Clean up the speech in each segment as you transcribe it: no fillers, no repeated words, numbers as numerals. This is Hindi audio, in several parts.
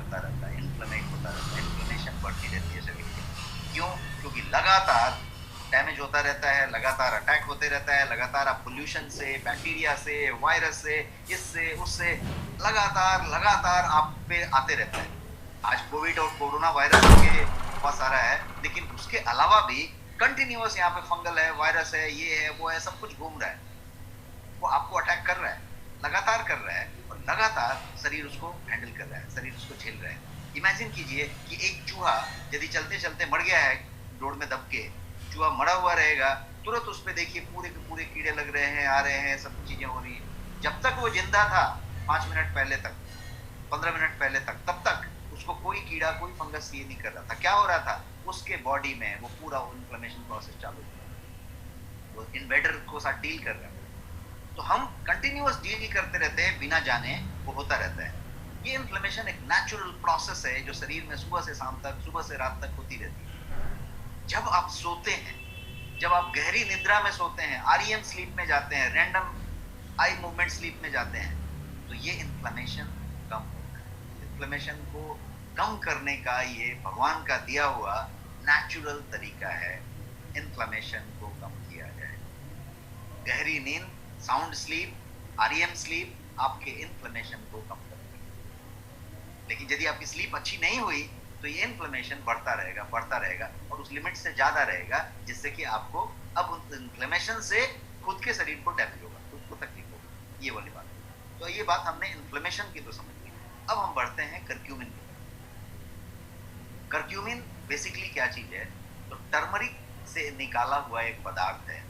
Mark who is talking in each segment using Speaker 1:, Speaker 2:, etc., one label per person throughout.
Speaker 1: बढ़ता रहता है, इन्फ्लेमेट होता रहता है, इन्फ्लेमेशन बढ़ती रहती है शरीर में। क्यों? क्योंकि लगातार डैमेज होता रहता है, लगातार अटैक होते रहता है, लगातार आप पोल्यूशन से, बैक्टीरिया से, वायरस से, इससे उससे लगातार लगातार आप पे आते रहता है। आज कोविड और कोरोना वायरस के बहुत सारा है, लेकिन उसके अलावा भी कंटिन्यूअस यहाँ पे फंगल है, वायरस है, ये है, वो है, सब कुछ घूम रहा है। वो आपको अटैक कर रहा है, लगातार कर रहा है, और लगातार शरीर उसको हैंडल कर रहा है, शरीर उसको झेल रहा है। इमेजिन कीजिए कि एक चूहा यदि चलते चलते मर गया है रोड में दब के, चूहा मरा हुआ रहेगा, तुरंत उस पर देखिए पूरे के पूरे कीड़े लग रहे हैं, आ रहे हैं, सब चीजें हो रही है। जब तक वो जिंदा था 5 मिनट पहले तक, 15 मिनट पहले तक, तब तक उसको कोई कीड़ा कोई फंगस ये नहीं कर रहा था। क्या हो रहा था? उसके बॉडी में वो पूरा इन्फ्लेमेशन प्रोसेस चालू था, वो इन्वेडर को साथ डील कर रहा है। तो हम कंटिन्यूअस डील करते रहते हैं बिना जाने, वो होता रहता है। ये इन्फ्लेमेशन एक नेचुरल प्रोसेस है जो शरीर में सुबह से शाम तक, सुबह से रात तक होती रहती है। जब आप सोते हैं, जब आप गहरी निद्रा में सोते हैं, आरईएम स्लीप में जाते हैं, रैंडम आई मूवमेंट स्लीप में जाते हैं, तो ये इन्फ्लेमेशन कम होता है। इन्फ्लेमेशन को कम करने का ये भगवान का दिया हुआ नेचुरल तरीका है, इन्फ्लेमेशन को कम किया जाए। गहरी नींद, साउंड स्लीप, आरईएम स्लीप आपके इन्फ्लेमेशन को कम करती है। लेकिन यदि आपकी स्लीप अच्छी नहीं हुई तो ये इन्फ्लेमेशन बढ़ता रहेगा, बढ़ता रहेगा, और उस लिमिट से ज्यादा रहेगा, जिससे कि आपको अब उस इन्फ्लेमेशन से खुद के शरीर को डैमेज होगा, खुद को तकलीफ होगी। ये वाली बात है। तो ये बात हमने इन्फ्लेमेशन की तो समझ ली। अब हम बढ़ते हैं करक्यूमिन की। करक्यूमिन बेसिकली क्या चीज है? तो टर्मरिक से निकाला हुआ एक पदार्थ है,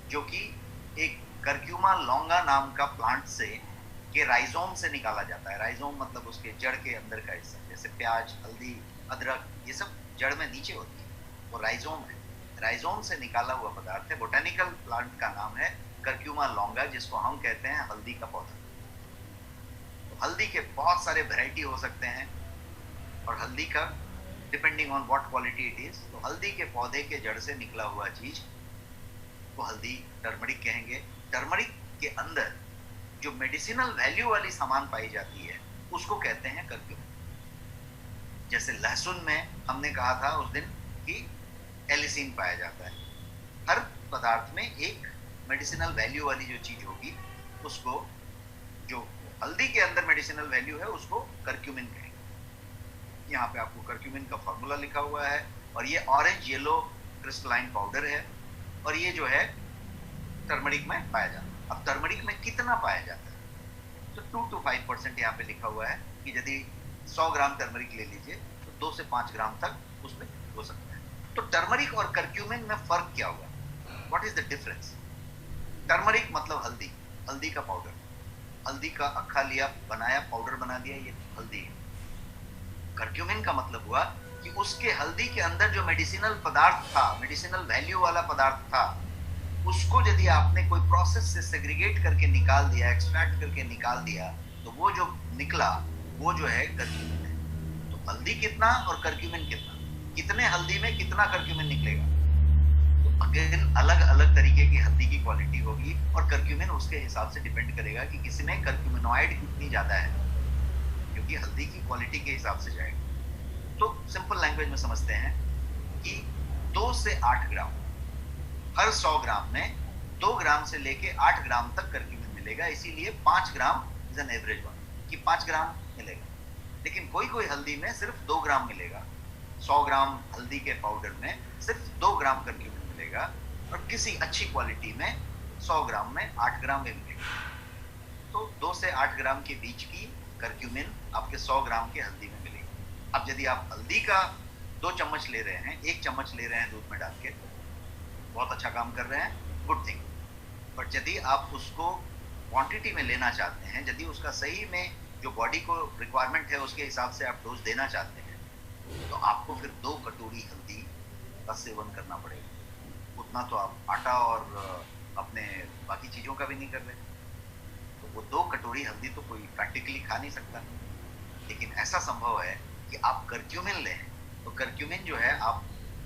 Speaker 1: जो कि एक करक्यूमा लॉन्गा नाम का प्लांट से के राइजोम से निकाला जाता है। राइजोम मतलब उसके जड़ के अंदर का हिस्सा, जैसे प्याज, हल्दी, अदरक, ये सब जड़ में नीचे होती है, वो राइजोम है। राइजोम से निकाला हुआ पदार्थ है। बोटेनिकल प्लांट का नाम है करक्यूमा लॉन्गा, जिसको हम कहते हैं हल्दी का पौधा। तो हल्दी के बहुत सारे वेराइटी हो सकते हैं, और हल्दी का depending on what quality it is, तो हल्दी के पौधे के जड़ से निकला हुआ चीज को हल्दी, टर्मरिक कहेंगे। टर्मरिक के अंदर जो मेडिसिनल वैल्यू वाली सामान पाई जाती है उसको कहते हैं करक्यूमिन। जैसे लहसुन में हमने कहा था उस दिन कि एलिसिन पाया जाता है। हर पदार्थ में एक मेडिसिनल वैल्यू वाली जो चीज होगी, उसको, जो हल्दी के अंदर मेडिसिनल वैल्यू है, उसको करक्यूमिन कहेंगे। यहाँ पे आपको करक्यूमिन का फॉर्मूला लिखा हुआ है, और ये ऑरेंज येलो क्रिस्टलाइन पाउडर है, और ये जो है टर्मरिक में पाया जाता है। अब टर्मरिक में कितना पाया जाता है? तो 2 to 5% यहाँ पे लिखा हुआ है कि यदि 100 ग्राम टर्मरिक ले लीजिए तो 2 से 5 ग्राम तक उसमें हो सकता है। तो टर्मरिक और करक्यूमिन में फर्क क्या हुआ? What is the difference? Turmeric मतलब हल्दी, हल्दी का पाउडर, हल्दी का अक्खा लिया, बनाया, पाउडर बना दिया, ये हल्दी है। करक्यूमिन का मतलब हुआ कि उसके हल्दी के अंदर जो मेडिसिनल पदार्थ था, मेडिसिनल वैल्यू वाला पदार्थ था, उसको यदि आपने कोई प्रोसेस से सेग्रीगेट करके निकाल दिया, एक्सट्रैक्ट करके निकाल दिया, तो वो जो निकला वो जो है करक्यूमिन है। तो हल्दी कितना और करक्यूमिन कितना, कितने हल्दी में कितना करक्यूमिन निकलेगा? तो अगेन अलग अलग तरीके की हल्दी की क्वालिटी होगी, और करक्यूमिन उसके हिसाब से डिपेंड करेगा कि किसी में करक्यूमिनॉइड कितनी ज्यादा है, क्योंकि हल्दी की क्वालिटी के हिसाब से जाएगा। तो सिंपल लैंग्वेज में समझते हैं कि 2 से 8 ग्राम, हर 100 ग्राम में 2 ग्राम से लेके 8 ग्राम तक करक्यूमिन मिलेगा। इसीलिए 5 gram is an average one, कि 5 ग्राम मिलेगा। लेकिन कोई कोई हल्दी में सिर्फ 2 ग्राम मिलेगा, 100 ग्राम हल्दी के पाउडर में सिर्फ 2 ग्राम करक्यूमिन मिलेगा, और किसी अच्छी क्वालिटी में 100 ग्राम में 8 ग्राम भी मिलेगा। तो 2 से 8 ग्राम के बीच की करक्यूमिन आपके 100 ग्राम के हल्दी में मिलेगी। अब यदि आप हल्दी का 2 चम्मच ले रहे हैं, 1 चम्मच ले रहे हैं दूध में डाल के, बहुत अच्छा काम कर रहे हैं, गुड थिंग। बट यदि आप उसको क्वांटिटी में लेना चाहते हैं, यदि उसका सही में जो बॉडी को रिक्वायरमेंट है उसके हिसाब से आप डोज देना चाहते हैं, तो आपको फिर 2 कटोरी हल्दी का सेवन करना पड़ेगा। उतना तो आप आटा और अपने बाकी चीजों का भी नहीं कर रहे, तो वो 2 कटोरी हल्दी तो कोई प्रैक्टिकली खा नहीं सकता। लेकिन ऐसा संभव है कि आप करक्यूमिन लें, तो करक्यूमिन जो है आप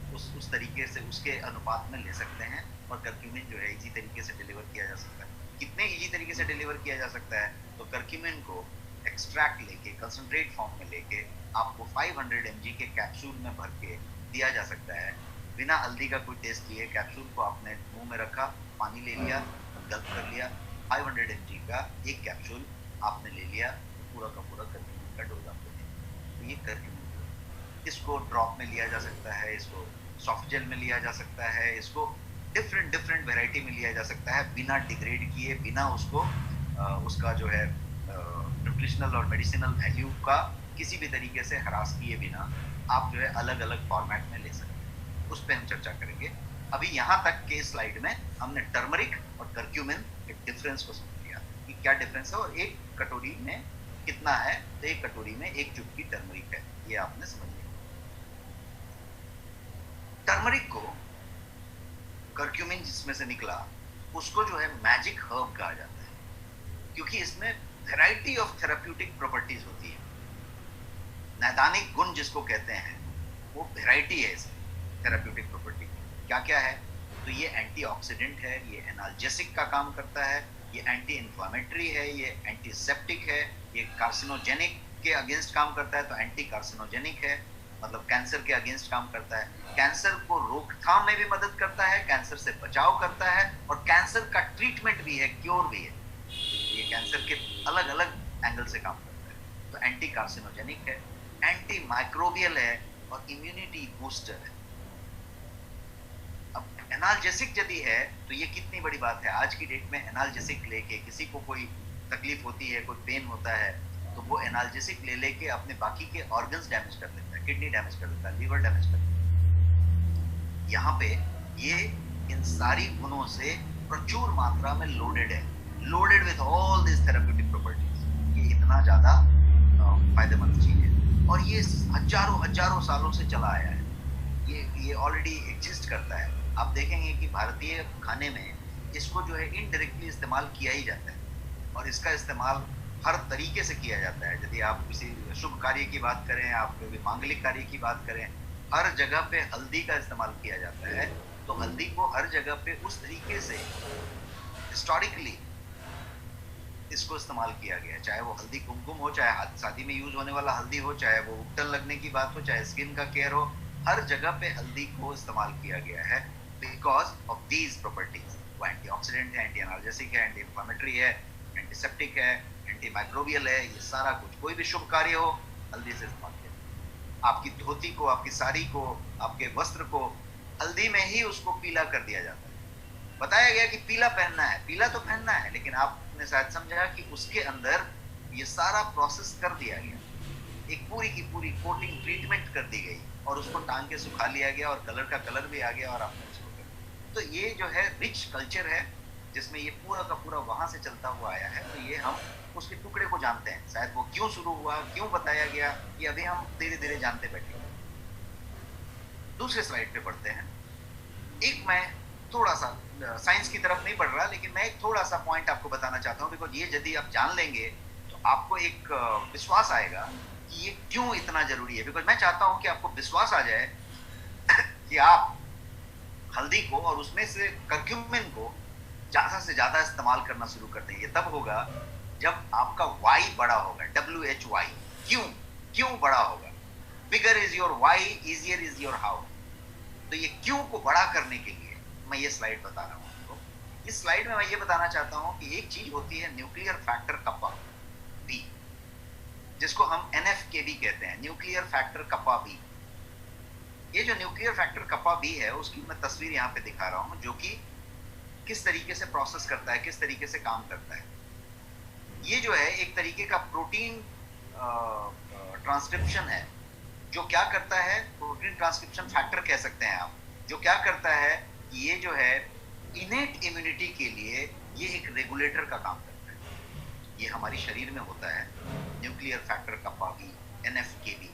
Speaker 1: उस तरीके से उसके अनुपात में ले सकते हैं, और करक्यूमिन जो है इजी तरीके से डिलीवर किया जा सकता है। कितने इजी तरीके से डिलीवर किया जा सकता है? तो करक्यूमिन को एक्सट्रैक्ट लेके कंसंट्रेट फॉर्म में लेके आपको 500 mg के कैप्सूल में भर के दिया जा सकता है। बिना हल्दी का कोई टेस्ट लिए कैप्सूल को आपने मुंह में रखा, पानी ले लिया, गल्प कर लिया, 500 mg का एक कैप्सूल आपने ले लिया, पूरा का पूरा कर्क्यूमिन का डोज आपको दें। तो ये कर्क्यूमिन, इसको ड्रॉप में लिया जा सकता है, इसको सॉफ्ट जेल में लिया जा सकता है, इसको डिफरेंट वेराइटी में लिया जा सकता है, बिना डिग्रेड किए, बिना उसको उसका जो है न्यूट्रिशनल और मेडिसिनल वैल्यू का किसी भी तरीके से हरास किए बिना आप जो है अलग अलग फॉर्मेट में ले सकते हैं। उस पर हम चर्चा करेंगे। अभी यहाँ तक के स्लाइड में हमने टर्मरिक और कर्क्यूमिन के डिफरेंस को समझ लिया कि क्या डिफरेंस है और एक कटोरी में कितना है। तो एक कटोरी में एक चुटकी टर्मरिक है, ये आपने समझ लिया। टर्मरिक को कर्क्यूमिन जिसमें से निकला उसको जो है मैजिक हर्ब कहा जाता है, क्योंकि इसमें वैरायटी ऑफ थेराप्यूटिक प्रॉपर्टीज होती है। नैदानिक गुण जिसको कहते हैं वो वैरायटी है इसमें थेराप्यूटिक प्रॉपर्टी। क्या क्या है? तो ये एंटीऑक्सीडेंट है, ये एनाल्जेसिक का काम करता है, ये एंटी इन्फ्लामेटरी है, ये एंटीसेप्टिक है, ये कार्सिनोजेनिक के अगेंस्ट काम करता है, तो एंटी कार्सिनोजेनिक है, मतलब कैंसर के अगेंस्ट काम करता है, कैंसर को रोकथाम में भी मदद करता है, कैंसर से बचाव करता है, और कैंसर का ट्रीटमेंट भी है, क्योर भी है। ये कैंसर के अलग अलग एंगल से काम करता है। तो एंटी कार्सिनोजेनिक है, एंटी माइक्रोबियल है और इम्यूनिटी बूस्टर है। अब एनाल्जेसिक यदि है तो ये कितनी बड़ी बात है। आज की डेट में एनाल्जेसिक लेके किसी को कोई तकलीफ होती है, कोई पेन होता है, तो वो एनाल्जेसिक ले लेके अपने बाकी के ऑर्गन्स डैमेज कर देता है, किडनी डैमेज कर देता है, लीवर डैमेज कर देता है। यहाँ पे ये इन सारी गुणों से प्रचुर मात्रा में लोडेड है, loaded with all this therapeutic properties. ये इतना ज्यादा फायदेमंद चीज है और ये हजारों सालों से चला आया है। ये ऑलरेडी एग्जिस्ट करता है। आप देखेंगे कि भारतीय खाने में इसको जो है इनडायरेक्टली इस्तेमाल किया ही जाता है और इसका इस्तेमाल हर तरीके से किया जाता है। यदि आप किसी शुभ कार्य की बात करें, आप कोई मांगलिक कार्य की बात करें, हर जगह पे हल्दी का इस्तेमाल किया जाता है। तो हल्दी को हर जगह पे उस तरीके से हिस्टोरिकली इसको इस्तेमाल किया गया है, चाहे वो हल्दी कुमकुम हो, चाहे शादी में यूज होने वाला हल्दी हो, चाहे वो उपटन लगने की बात हो, चाहे स्किन का केयर हो, हर जगह पे हल्दी को इस्तेमाल किया गया है बिकॉज ऑफ दीज प्रॉपर्टीज। वो एंटीऑक्सीडेंट है, एंटी एनाल्जेसिक है, एंटी इन्फ्लेमेटरी है, एंटीसेप्टिक है, एंटी माइक्रोबियल है। ये सारा कुछ, कोई भी शुभ कार्य हो, हल्दी से इस्तेमाल किया। आपकी धोती को, आपकी साड़ी को, आपके वस्त्र को हल्दी में ही उसको पीला कर दिया जाता है। बताया गया कि पीला पहनना है, पीला तो पहनना है, लेकिन आपने शायद समझा कि उसके अंदर ये सारा प्रोसेस कर दिया गया, एक पूरी की पूरी कोटिंग ट्रीटमेंट कर दी गई और उसको टांग के सुखा लिया गया और कलर का कलर भी आ गया और आपने उसको कर दिया। तो ये जो है रिच कल्चर है जिसमें ये पूरा का पूरा वहां से चलता हुआ आया है। तो ये हम उसके टुकड़े को जानते हैं, शायद वो क्यों शुरू हुआ, क्यों बताया गया, ये अभी हम धीरे धीरे जानते बैठेंगे। दूसरे स्लाइड पे पढ़ते हैं। एक मैं थोड़ा सा साइंस की तरफ नहीं बढ़ रहा, लेकिन मैं एक थोड़ा सा पॉइंट आपको बताना चाहता हूँ, बिकॉज ये यदि आप जान लेंगे तो आपको एक विश्वास आएगा कि ये क्यों इतना जरूरी है। बिकॉज मैं चाहता हूँ कि आपको विश्वास आ जाए कि आप हल्दी को और उसमें से कर्क्यूमिन को ज्यादा से ज्यादा इस्तेमाल करना शुरू कर दें। ये तब होगा जब आपका वाई बड़ा होगा, WHY। क्यों बड़ा होगा? Bigger is your why, easier is your how. तो ये क्यों को बड़ा करने के लिए मैं ये स्लाइड बता रहा हूँ आपको। इस स्लाइड में मैं ये बताना चाहता हूँ कि एक चीज होती है न्यूक्लियर फैक्टर कप्पा बी, जिसको हम NF-kB कहते हैं, न्यूक्लियर फैक्टर कप्पा बी। ये जो न्यूक्लियर फैक्टर कप्पा बी है उसकी मैं तस्वीर यहाँ पे दिखा रहा हूँ, जो कि किस तरीके से प्रोसेस करता है, किस तरीके से काम करता है। ये जो है एक तरीके का प्रोटीन ट्रांसक्रिप्शन है, जो क्या करता है, प्रोटीन ट्रांसक्रिप्शन फैक्टर कह सकते हैं आप, जो क्या करता है कि ये जो है इनेट इम्यूनिटी के लिए ये एक रेगुलेटर का काम करता है। ये हमारी शरीर में होता है nuclear factor kappa B, NF-kB,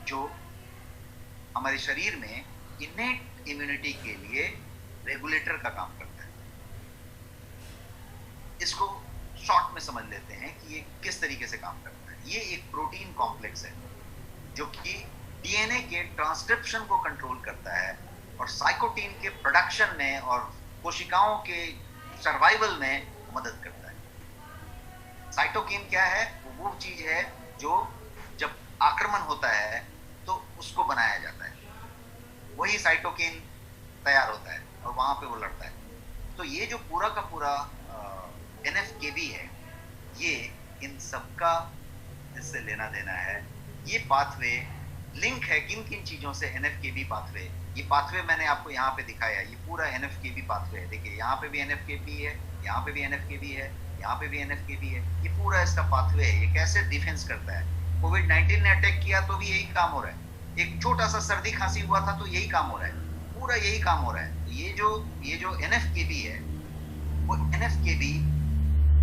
Speaker 1: जो हमारे शरीर में इनेट इम्यूनिटी के लिए रेगुलेटर का काम करता है। इसको शॉर्ट में समझ लेते हैं कि ये किस तरीके से काम करता है। ये एक प्रोटीन कॉम्प्लेक्स है जो कि DNA के ट्रांसक्रिप्शन को कंट्रोल करता है और साइकोटीन के प्रोडक्शन में और कोशिकाओं के सर्वाइवल में मदद करता है। साइटोकिन क्या है? वो चीज है जो जब आक्रमण होता है तो उसको बनाया जाता है, वही साइटोकिन तैयार होता है और वहां पे वो लड़ता है। तो ये जो पूरा का पूरा एनएफकेबी है, ये इन सबका इससे लेना देना है। ये पाथवे लिंक है किन किन चीजों से? एनएफकेबी पाथवे। ये पाथवे मैंने आपको यहाँ पे दिखाया, ये पूरा एनएफकेबी पाथवे है। देखिए यहाँ पे भी एनएफकेबी है, यहाँ पे भी एनएफकेबी है, यहाँ पे भी एनएफकेबी है। ये पूरा इसका पाथवे है। ये कैसे डिफेंस करता है? कोविड-19 ने अटैक किया तो भी यही काम हो रहा है। एक छोटा सा सर्दी खांसी हुआ था तो यही काम हो रहा है, पूरा यही काम हो रहा है। तो ये जो एनएफकेबी है, वो एनएफकेबी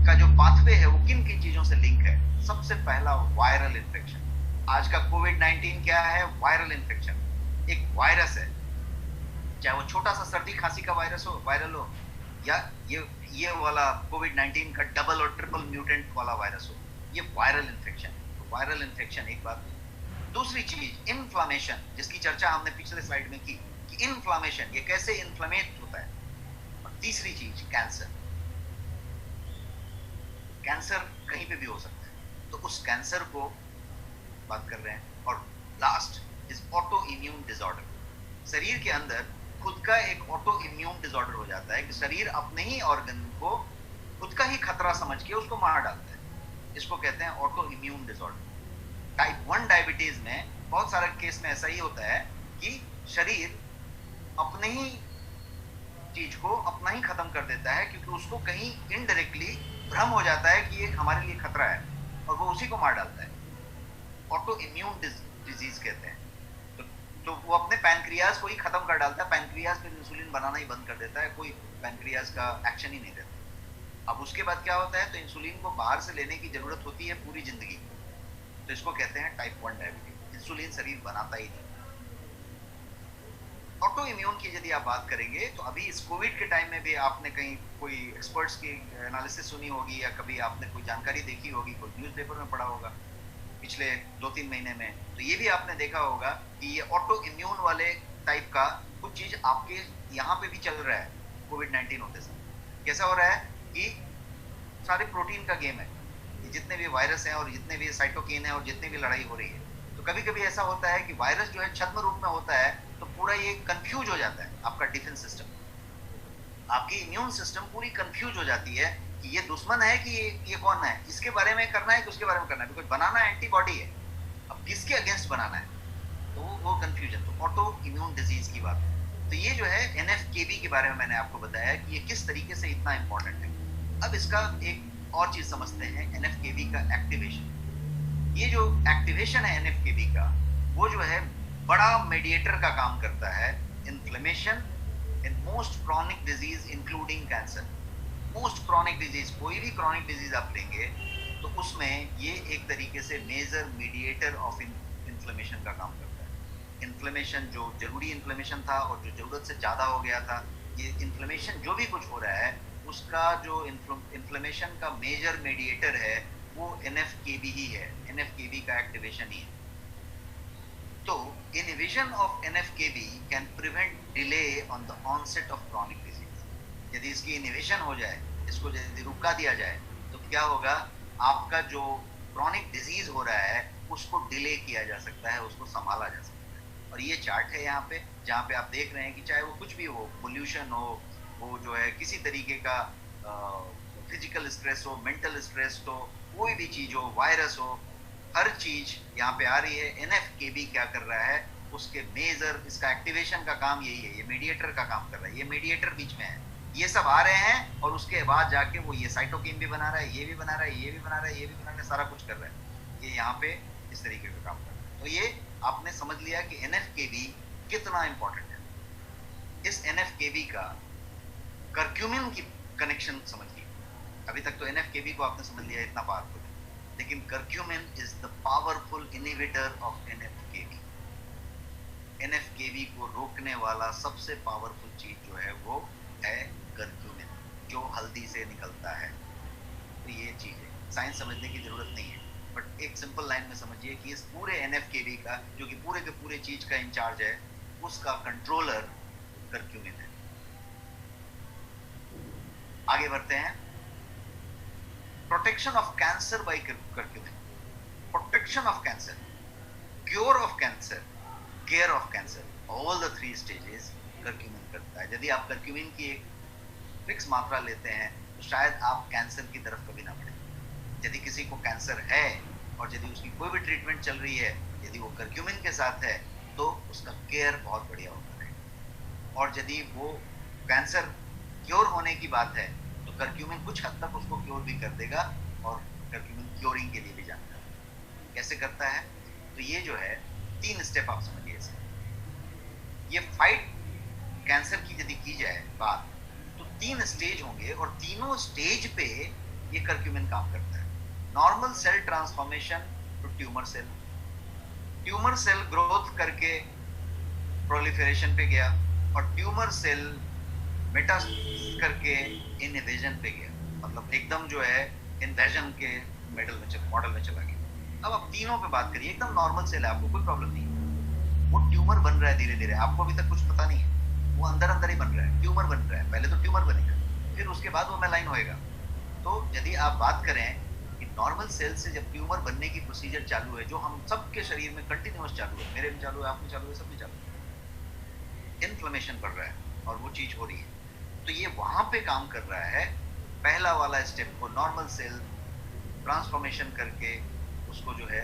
Speaker 1: का जो पाथवे है वो किन किन चीजों से लिंक है? सबसे पहला वायरल इन्फेक्शन। आज का कोविड-19 क्या है? Viral infection. एक वायरस है, चाहे वो छोटा सा सर्दी खांसी का वायरस हो, वायरल हो, या ये वाला कोविड-19 का डबल और ट्रिपल म्यूटेंट वाला वायरस हो, ये वायरल इन्फेक्शन। तो वायरल इन्फेक्शन एक बात। दूसरी चीज इन्फ्लामेशन, जिसकी चर्चा हमने पिछले स्लाइड में की कि इन्फ्लामेशन ये कैसे इन्फ्लेमेट होता है। और तीसरी चीज कैंसर। कैंसर कहीं पे भी हो सकता है, तो उस कैंसर को बात कर रहे हैं। और last is auto immune disorder. शरीर के अंदर खुद का एक ऑटो इम्यून डिसऑर्डर हो जाता है कि शरीर अपने ही ऑर्गन को खुद का ही खतरा समझ के उसको मार डालता है। इसको कहते हैं auto immune disorder. Type 1 diabetes में बहुत सारे केस में ऐसा ही होता है कि शरीर अपने ही चीज को अपना ही खत्म कर देता है, क्योंकि उसको कहीं इनडायरेक्टली भ्रम हो जाता है कि ये हमारे लिए खतरा है और वो उसी को मार डालता है। ऑटो इम्यून डिजीज कहते हैं। तो वो अपने पैनक्रियाज को ही खत्म कर डालता है। पैनक्रियाज फिर इंसुलिन बनाना ही बंद कर देता है, कोई पैनक्रियाज का एक्शन ही नहीं देता। अब उसके बाद क्या होता है? तो इंसुलिन को बाहर से लेने की जरूरत होती है पूरी जिंदगी। तो इसको कहते हैं टाइप 1 डायबिटीज। इंसुलिन शरीर बनाता ही नहीं। ऑटो इम्यून की यदि आप बात करेंगे तो अभी इस कोविड के टाइम में भी आपने कहीं कोई एक्सपर्ट्स की एनालिसिस सुनी होगी, या कभी आपने कोई जानकारी देखी होगी, कोई न्यूज़पेपर में पढ़ा होगा पिछले 2-3 महीने में। तो ये भी आपने देखा होगा कि ये ऑटो इम्यून वाले टाइप का कुछ चीज आपके यहाँ पे भी चल रहा है कोविड-19 होते समय। कैसा हो रहा है कि सारे प्रोटीन का गेम है। ये जितने भी वायरस हैं और जितने भी साइटोकिन है और जितनी भी लड़ाई हो रही है, तो कभी कभी ऐसा होता है कि वायरस जो है छद्म रूप में होता है, तो पूरा ये कंफ्यूज हो जाता है। आपका डिफेंस सिस्टम, आपकी इम्यून सिस्टम पूरी कंफ्यूज हो जाती है कि ये दुश्मन है कि ये कौन है, इसके बारे में करना है कि उसके बारे में करना है। बिकॉज बनाना एंटीबॉडी है, अब किसके अगेंस्ट बनाना है, तो वो कंफ्यूजन। तो ऑटो इम्यून डिजीज की बात है। तो ये जो है एनएफकेबी के बारे में मैंने आपको बताया कि ये किस तरीके से इतना इंपॉर्टेंट है। अब इसका एक और चीज समझते हैं, एनएफकेबी का एक्टिवेशन। ये जो एक्टिवेशन है एनएफकेबी का, वो जो है बड़ा मेडिएटर का काम करता है। Inflammation in most chronic disease including cancer. Most chronic disease, कोई भी क्रॉनिक डिजीज आप लेंगे तो उसमें ये एक तरीके से मेजर मीडिएटर ऑफ इन्फ्लेमेशन का काम करता है। इन्फ्लेमेशन जो जरूरी इन्फ्लेमेशन था और जो जरूरत से ज्यादा हो गया था, ये इन्फ्लेमेशन जो भी कुछ हो रहा है उसका जो इन्फ्लेमेशन का मेजर मीडिएटर है वो एनएफकेबी ही है। एनएफकेबी का एक्टिवेशन ही है। तो inhibition of NFKB can prevent delay on the onset of chronic disease. यदि इसकी इनहिबिशन हो जाए, इसको यदि रुका दिया जाए, तो क्या होगा? आपका जो क्रॉनिक डिजीज हो रहा है उसको डिले किया जा सकता है, उसको संभाला जा सकता है। और ये चार्ट है यहाँ पे, जहाँ पे आप देख रहे हैं कि चाहे वो कुछ भी हो, पोल्यूशन हो, वो जो है किसी तरीके का फिजिकल स्ट्रेस हो, मेंटल स्ट्रेस हो, कोई भी चीज हो, वायरस हो, हर चीज यहाँ पे आ रही है। एनएफकेबी क्या कर रहा है? उसके मेजर, इसका एक्टिवेशन का काम यही है, ये मीडिएटर का काम कर रहा है। ये मीडिएटर बीच में है, ये सब आ रहे हैं और उसके बाद जाके वो ये साइटोकिन भी बना रहा है, ये भी बना रहा है, ये भी बना रहा है, ये भी बना रहा है, सारा कुछ कर रहा है। ये यहाँ पे इस तरीके का काम कर रहा है। तो ये आपने समझ लिया कि एनएफकेबी कितना इंपॉर्टेंट है। इस एनएफकेबी का कर्क्यूमिन की कनेक्शन समझ लिया। अभी तक तो एनएफकेबी को आपने समझ लिया, इतना पावरफुल है, लेकिन curcumin is the powerful inhibitor of NFKB. NFKB को रोकने वाला सबसे पावरफुल चीज जो है वो है कर्क्यूमिन, जो हल्दी से निकलता है। तो ये चीज है, साइंस समझने की जरूरत नहीं है, बट एक सिंपल लाइन में समझिए कि इस पूरे एनएफकेबी का, जो कि पूरे के पूरे चीज का इंचार्ज है, उसका कंट्रोलर कर्क्यूमिन है। आगे बढ़ते हैं। Protection of cancer by curcumin, protection of cancer, cure of cancer, care of cancer, all the 3 stages curcumin करता है। यदि आप कर्क्यूमिन की एक फिक्स मात्रा लेते हैं तो शायद आप कैंसर की तरफ कभी ना बढ़े। यदि किसी को कैंसर है और यदि उसकी कोई भी ट्रीटमेंट चल रही है, यदि वो कर्क्यूमिन के साथ है तो उसका केयर बहुत बढ़िया होता है। और यदि वो कैंसर क्योर होने की बात है तो कर्क्यूमिन कुछ हद तक उसको क्योर भी कर देगा, और कर्क्यूमिन क्योरिंग के लिए भी जानता है। कैसे करता है? तो ये जो है 3 स्टेप आप समझिए इसे। ये फाइट कैंसर की यदि की जाए बात तो 3 स्टेज होंगे और तीनों स्टेज पे ये कर्क्यूमिन काम करता है। Normal cell transformation to tumour cell, tumour cell growth करके प्रोलिफरेशन पे गया और ट्यूमर सेल मेटास्टेसिस करके इन्वेजन पे गया, मतलब एकदम जो है इन्वेजन के मॉडल में चला गया। अब आप तीनों पे बात करिए, एकदम नॉर्मल सेल है, आपको कोई प्रॉब्लम नहीं है, वो ट्यूमर बन रहा है धीरे धीरे, आपको अभी तक कुछ पता नहीं है, वो अंदर अंदर ही बन रहा है, ट्यूमर बन रहा है। पहले तो ट्यूमर बनेगा, फिर उसके बाद वो मेलाइन होएगा। तो यदि आप बात करें कि नॉर्मल सेल से जब ट्यूमर बनने की प्रोसीजर चालू है, जो हम सबके शरीर में कंटिन्यूअस चालू है, मेरे में चालू है, आप में चालू है, सब में चालू है, इन्फ्लेमेशन बढ़ रहा है और वो चीज हो रही है, तो ये वहां पे काम कर रहा है। पहला वाला स्टेप को नॉर्मल सेल ट्रांसफॉर्मेशन करके उसको जो है,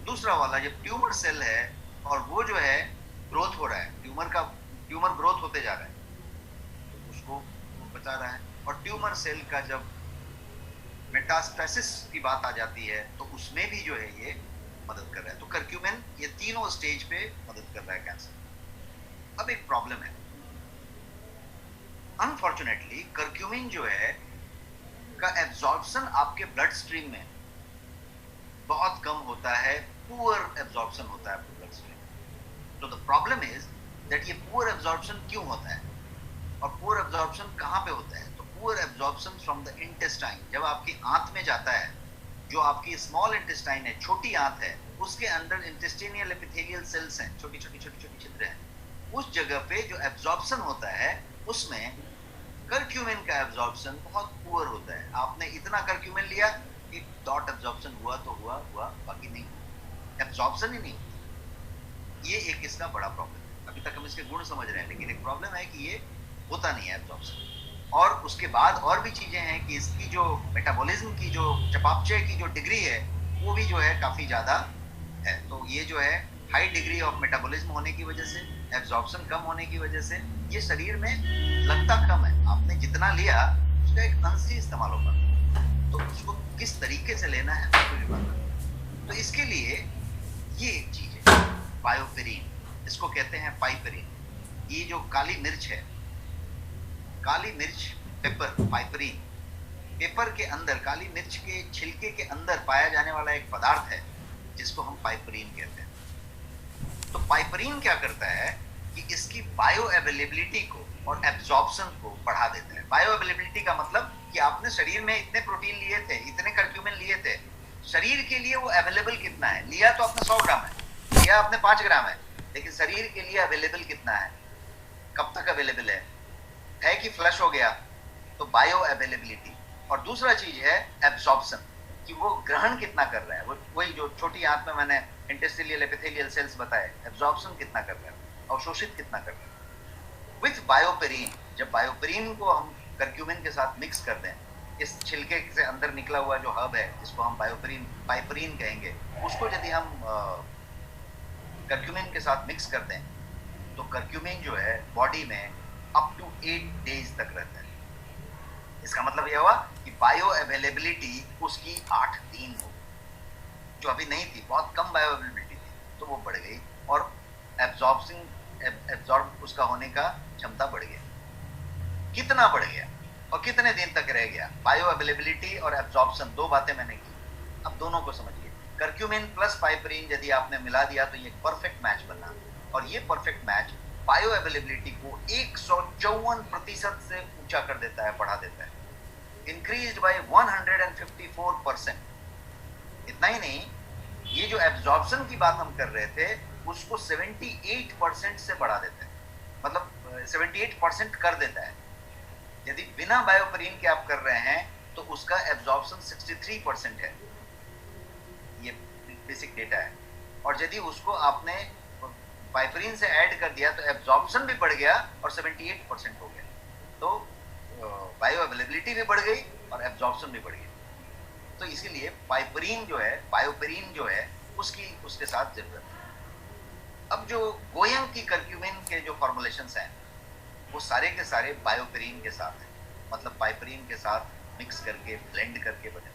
Speaker 1: दूसरा वाला जब ट्यूमर सेल है और वो जो है ग्रोथ हो रहा है, ट्यूमर ग्रोथ होते जा रहा है तो उसको बचा रहा है। और ट्यूमर सेल का जब मेटास्टेसिस की बात आ जाती है तो उसमें भी जो है ये मदद कर रहा है। तो कर्क्यूमिन ये तीनों स्टेज पे मदद कर रहा है कैंसर। अब एक प्रॉब्लम है, अनफॉर्चुनेटली कर्क्यूमिन जो है का एब्जॉर्प्शन आपके ब्लड स्ट्रीम में बहुत कम होता है, पुअर एब्जॉर्प्शन होता है आपके ब्लड स्ट्रीम। तो द प्रॉब्लम इज दैट ये पुअर एब्जॉर्प्शन क्यों होता है और पुअर एब्जॉर्प्शन कहाँ पे होता है? तो poor absorption from the intestine, जब आपकी आंत में जाता है, जो आपकी स्मॉल इंटेस्टाइन है, छोटी आंत है, उसके अंदर इंटेस्टिनियल एपिथेलियल सेल्स हैं, छोटी छोटी छोटी छोटी छिद्र हैं, उस जगह पे जो एब्जॉर्प्शन होता है उसमें कर्क्यूमिन का एब्जॉर्प्शन बहुत पुअर होता है। आपने इतना कर्क्यूमिन लिया कि डॉट एब्जॉर्प्शन हुआ तो हुआ, बाकी नहीं, एब्जॉर्प्शन ही नहीं होता। ये एक इसका बड़ा प्रॉब्लम है। अभी तक हम इसके गुण समझ रहे हैं, लेकिन एक प्रॉब्लम है कि ये होता नहीं है एब्जॉर्प्शन। और उसके बाद और भी चीजें हैं कि इसकी जो मेटाबॉलिज्म की जो चयापचय की जो डिग्री है वो भी जो है काफी ज्यादा है। तो ये जो है हाई डिग्री ऑफ मेटाबॉलिज्म होने की वजह से, एब्जॉर्प्शन कम होने की वजह से ये शरीर में लगता कम है। आपने जितना लिया उसका एक अंश ही इस्तेमाल होगा, तो उसको किस तरीके से लेना है आपको भी पता है। तो इसके लिए ये एक चीज है पायोपेरिन, इसको कहते हैं पाइपरीन। ये जो काली मिर्च है, काली मिर्च पेपर, पाइपरीन, पेपर के अंदर काली मिर्च के छिलके के अंदर पाया जाने वाला एक पदार्थ है जिसको हम पाइपरीन कहते हैं। तो पाइपरीन क्या करता है कि इसकी बायो अवेलेबिलिटी को और एब्जॉर्प्शन को बढ़ा देता है। बायो अवेलेबिलिटी का मतलब कि आपने शरीर में इतने प्रोटीन लिए थे, इतने कर्क्यूमिन लिए थे, शरीर के लिए वो अवेलेबल कितना है? लिया तो आपने 100 ग्राम है, लिया आपने 5 ग्राम है, लेकिन शरीर के लिए अवेलेबल कितना है? कब तक अवेलेबल है कि फ्लश हो गया? तो बायो अवेलेबिलिटी। और दूसरा चीज है एब्जॉर्प्शन, कि वो ग्रहण कितना कर रहा है। वही जो छोटी आंत में मैंने इंटेस्टिलियल एपिथेलियल सेल्स बताए, एब्जॉर्प्शन कितना कर रहा है, अवशोषित कितना कर रहा है। विथ बायोपेरिन, जब बायोपेरिन को हम कर्क्यूमिन के साथ मिक्स कर दें, इस छिलके से अंदर निकला हुआ जो हब है जिसको हम पाइपरीन कहेंगे, उसको यदि हम कर्क्यूमिन के साथ मिक्स कर दें तो कर्क्यूमिन जो है बॉडी में अप टू 8 डेज तक रहता है। इसका मतलब यह हुआ कि बायो अवेलेबिलिटी उसकी 8 दिन हो, जो अभी नहीं थी, बहुत कम बायो अवेलेबिलिटी थी, तो वो बढ़ गई और एब्जॉर्ब उसका होने का क्षमता बढ़ गया। कितना बढ़ गया और कितने दिन तक रह गया? बायो अवेलेबिलिटी और एब्जॉर्प्शन, 2 बातें मैंने की। अब दोनों को समझिए, कर्क्यूमिन प्लस पाइपरीन यदि आपने मिला दिया तो ये परफेक्ट मैच बना, और ये परफेक्ट मैच बायो अवेलेबिलिटी को 154% से ऊंचा कर देता है, बढ़ा देता है, इंक्रीज्ड बाय 154%। इतना ही नहीं, ये जो एब्जॉर्प्शन की बात हम कर रहे थे उसको 78% से बढ़ा देता है, मतलब 78% कर देता है। यदि बिना बायोपेरिन के आप कर रहे हैं तो उसका एब्जॉर्प्शन 63% है, ये बेसिक डेटा है। और यदि उसको आपने पाइपरीन से ऐड कर दिया तो एब्जॉर्प्शन भी बढ़ गया और 78% हो गया, तो बायो अवेलेबिलिटी भी बढ़ गई और एब्जॉर्प्शन भी बढ़ गई। तो इसीलिए पाइपरीन जो है, बायोपेरीन जो है, उसके साथ जरूरत है। अब जो गोयम की कर्क्यूमिन के जो फॉर्मुलेशंस हैं वो सारे के सारे बायोपेरीन के साथ हैं, मतलब पाइपरीन के साथ मिक्स करके ब्लेंड करके बने।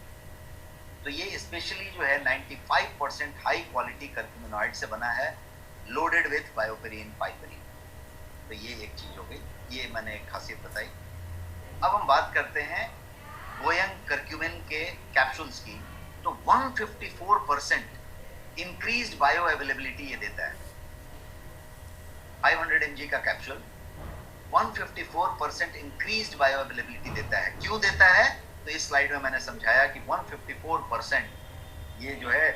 Speaker 1: तो ये स्पेशली जो है 95% हाई क्वालिटी कर्क्यूमिनॉइड से बना है, लोडेड विथ बायोपेरीन पाइपरीन। तो ये एक चीज हो गई, ये मैंने एक खासियत बताई। अब हम बात करते हैं गोयंग कर्क्यूमिन के कैप्सूल्स की। तो 154% इंक्रीज्ड बायो अवेलेबिलिटी ये देता है। 500 mg का कैप्सूल 154% इंक्रीज्ड बायो अवेलेबिलिटी देता है। क्यों देता है? तो इस स्लाइड में मैंने समझाया कि 154% ये जो है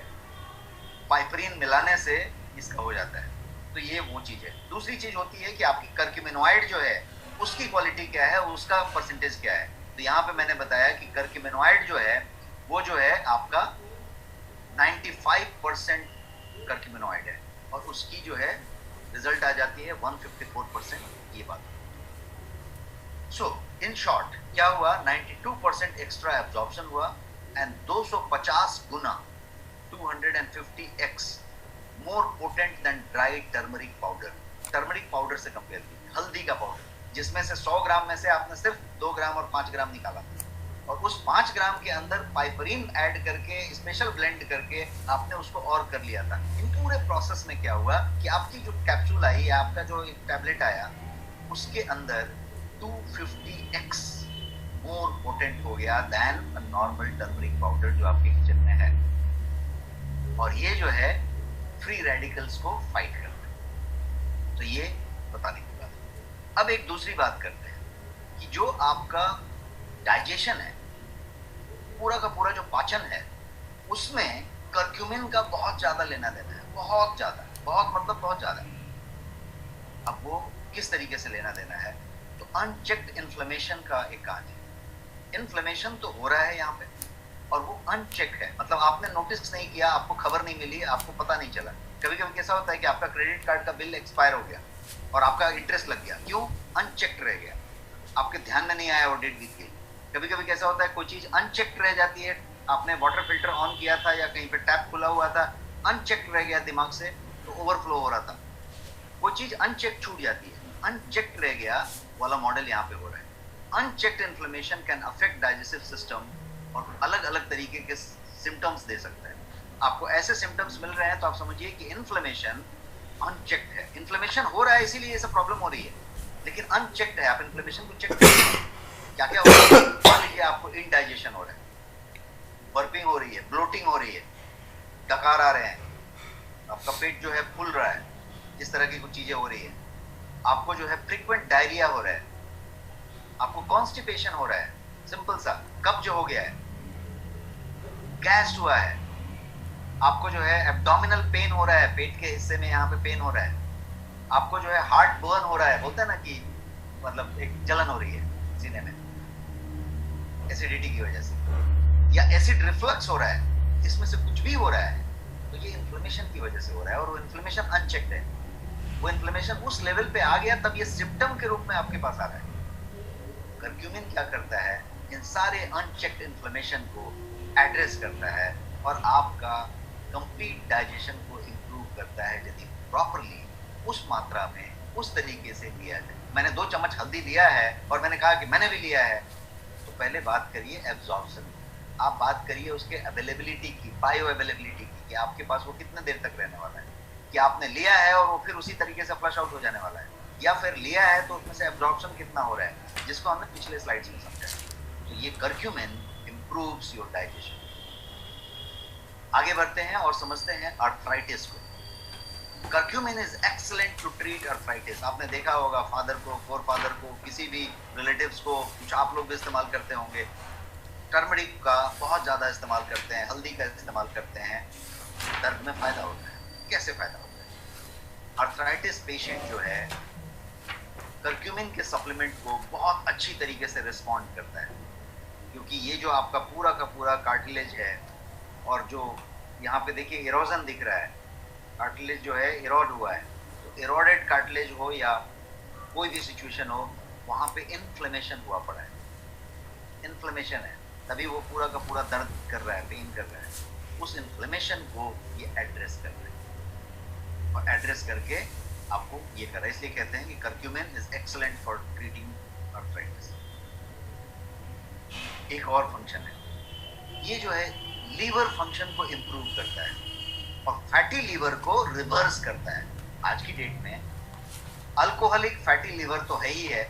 Speaker 1: पाइपरीन मिलाने से इसका हो जाता है। तो ये वो चीज है। दूसरी चीज होती है कि आपकी कर्क्यूमिनॉइड जो है उसकी क्वालिटी क्या है, उसका परसेंटेज क्या है। तो यहाँ पे मैंने बताया कि कर्क्यूमिनॉइड जो है वो जो है आपका 95% कर्क्यूमिनॉइड है और उसकी जो है रिजल्ट आ जाती है 154%। ये बात। सो इन शॉर्ट क्या हुआ, 92% एक्स्ट्रा एब्जॉर्प्शन हुआ and 250 Guna 250x more potent then dry turmeric powder. Turmeric powder से कंपेयर की, हल्दी का पाउडर जिसमें से 100 ग्राम में से आपने सिर्फ 2 ग्राम और 5 ग्राम निकाला और उस 5 ग्राम के अंदर पाइपरीन ऐड करके स्पेशल ब्लेंड करके आपने उसको और कर लिया था। इन पूरे प्रोसेस में क्या हुआ कि आपकी जो कैप्सूल आई या आपका जो टैबलेट आया उसके अंदर 250x मोर पोटेंट हो गया then a normal turmeric powder जो आपके किचन में है। और ये जो है फ्री रेडिकल्स को फाइट करता है। तो ये बताने की बात है। अब एक दूसरी बात करते हैं कि जो आपका डाइजेशन है, पूरा का पूरा जो पाचन है, उसमें कर्क्यूमिन का बहुत ज्यादा लेना देना है, बहुत ज्यादा, बहुत मतलब बहुत ज्यादा। अब वो किस तरीके से लेना देना है, तो अनचेक्ड इन्फ्लेमेशन का एक काज है। इन्फ्लेमेशन तो हो रहा है यहाँ पे और वो अनचेक है, मतलब आपने नोटिस नहीं किया, आपको खबर नहीं मिली, आपको पता नहीं चला। कभी कभी कैसा होता है कि आपका क्रेडिट कार्ड का बिल एक्सपायर हो गया और आपका इंटरेस्ट लग गया, क्यों? अनचेक्ड रह गया, आपके ध्यान में नहीं आया और डेट बीत गई। कभी कभी कैसा होता है कोई चीज अनचेक्ड रह जाती है, आपने वाटर फिल्टर ऑन किया था या कहीं पे टैप खुला हुआ था, अनचेक्ड रह गया दिमाग से, तो ओवरफ्लो हो रहा था, वो चीज अनचेक छूट जाती है। अनचेक्ड रह गया वाला मॉडल यहाँ पे हो रहा है। Unchecked inflammation can affect digestive system और अलग अलग तरीके के सिम्टम्स दे सकता है। आपको ऐसे सिम्टम्स मिल रहे हैं तो आप समझिए कि इन्फ्लेमेशन अनचेक्ड है। इन्फ्लेमेशन हो रहा है इसीलिए ये सब प्रॉब्लम हो रही है, लेकिन अनचेक्ड है। आप इन्फ्लेमेशन को चेक करिए, क्या क्या हो रहा है। मान लीजिए आपको इंडाइजेशन हो रहा है, बर्पिंग हो रही है, ब्लोटिंग हो रही है, डकार आ रहे हैं, आपका पेट जो है फूल रहा है, इस तरह की कुछ चीजें हो रही है। आपको जो है फ्रीक्वेंट डायरिया हो रहा है, आपको कॉन्स्टिपेशन हो रहा है, सिंपल सा कब्ज हो गया है, गैस हुआ है, आपको जो है एब्डोमिनल पेन हो रहा है, पेट के हिस्से में यहाँ पे पेन हो रहा है, आपको जो है हार्ट बर्न हो रहा है, बोलते हैं ना कि मतलब एक जलन हो रही है सीने में एसिडिटी की वजह से, या एसिड रिफ्लक्स हो रहा है, इसमें से कुछ भी हो रहा है तो ये इन्फ्लेमेशन की वजह से हो रहा है। और वो इन्फ्लेमेशन अनचेक्ड है, वो इन्फ्लेमेशन उस लेवल पे आ गया तब ये सिम्टम के रूप में आपके पास आ रहा है। कर्क्यूमिन क्या करता है, इन सारे अनचेक्ड इन्फ्लेमेशन को एड्रेस करता है और आपका कंप्लीट डाइजेशन को इंप्रूव करता है यदि प्रॉपरली उस मात्रा में उस तरीके से लिया जाए। मैंने 2 चम्मच हल्दी लिया है और मैंने कहा कि मैंने भी लिया है, तो पहले बात करिए एब्जॉर्प्शन, आप बात करिए उसके अवेलेबिलिटी की, बायो अवेलेबिलिटी की, कि आपके पास वो कितने देर तक रहने वाला है, कि आपने लिया है और वो फिर उसी तरीके से फ्लश आउट हो जाने वाला है, या फिर लिया है तो उसमें से एब्जॉर्प्शन कितना हो रहा है, जिसको हमने पिछले स्लाइड्स में समझा। तो ये कर्क्यूमिन इंप्रूव्स योर डाइजेशन। आगे बढ़ते हैं और समझते हैं आर्थराइटिस को। Curcumin is excellent to treat arthritis. आपने देखा होगा फादर को, फोरफादर को, किसी भी रिलेटिव्स को, कुछ आप लोग भी इस्तेमाल करते होंगे, टर्मरिक का बहुत ज़्यादा इस्तेमाल करते हैं, हल्दी का इस्तेमाल करते हैं, दर्द में फ़ायदा होता है। कैसे फ़ायदा होता है? आर्थराइटिस पेशेंट जो है कर्क्यूमिन के सप्लीमेंट को बहुत अच्छी तरीके से रिस्पॉन्ड करता है। क्योंकि ये जो आपका पूरा का पूरा कार्टिलेज है, और जो यहाँ पे देखिए इरोजन दिख रहा है, कार्टिलेज जो है इरोड हुआ है, तो इरोडेड कार्टिलेज हो या कोई भी सिचुएशन हो, वहां पे इन्फ्लेमेशन हुआ पड़ा है, इन्फ्लेमेशन है, तभी वो पूरा का पूरा दर्द कर रहा है, पेन कर रहा है। उस इन्फ्लेमेशन को ये एड्रेस कर रहा है, और एड्रेस करके आपको ये कर रहा है। इसलिए कहते हैं कि curcumin is excellent for treating arthritis. एक और फंक्शन है, ये जो है लीवर फंक्शन को इंप्रूव करता है और फैटी लीवर को रिवर्स करता है। आज की डेट में अल्कोहलिक फैटी लीवर तो है ही है,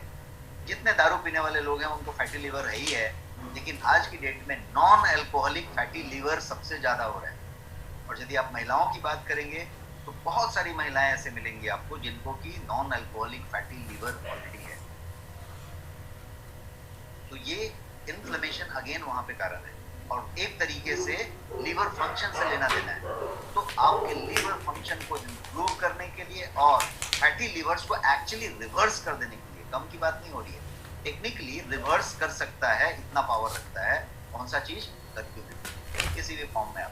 Speaker 1: जितने दारू पीने वाले लोग हैं उनको फैटी लीवर है ही है, लेकिन आज की डेट में नॉन अल्कोहलिक फैटी लीवर सबसे ज्यादा हो रहा है। और यदि आप महिलाओं की बात करेंगे तो बहुत सारी महिलाएं ऐसे मिलेंगी आपको जिनको की non alcoholic fatty liver already है। तो ये इन्फ्लेमेशन अगेन वहां पे कारण है, और एक तरीके से लीवर फंक्शन से लेना देना है। तो आपके लीवर फंक्शन को इंप्रूव करने के लिए और फैटी लीवर्स को एक्चुअली रिवर्स कर देने के लिए, कम की बात नहीं हो रही है, टेक्निकली रिवर्स कर सकता है, इतना पावर रखता है। कौन सा चीज? करक्यूमिन, किसी भी फॉर्म में आप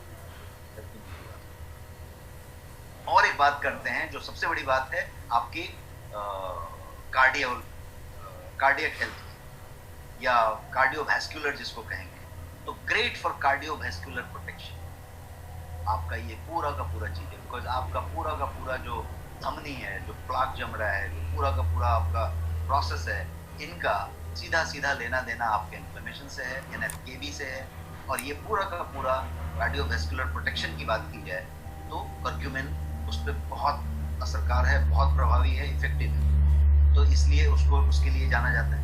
Speaker 1: करक्यूमिन की बात। और एक बात करते हैं जो सबसे बड़ी बात है आपकी कार्डियक हेल्थ या कार्डियोवैस्कुलर जिसको कहेंगे, तो ग्रेट फॉर कार्डियोवैस्कुलर प्रोटेक्शन। आपका ये पूरा का पूरा चीज है, बिकॉज आपका पूरा का पूरा जो धमनी है, जो प्लाक जम रहा है, जो पूरा का पूरा आपका प्रोसेस है, इनका सीधा सीधा लेना देना आपके इन्फ्लेमेशन से है, एनएफकेबी से है। और ये पूरा का पूरा कार्डियोवैस्कुलर प्रोटेक्शन की बात की जाए तो करक्यूमिन उस पर बहुत असरकार है, बहुत प्रभावी है, इफेक्टिव है। तो इसलिए उसको उसके लिए जाना जाता है।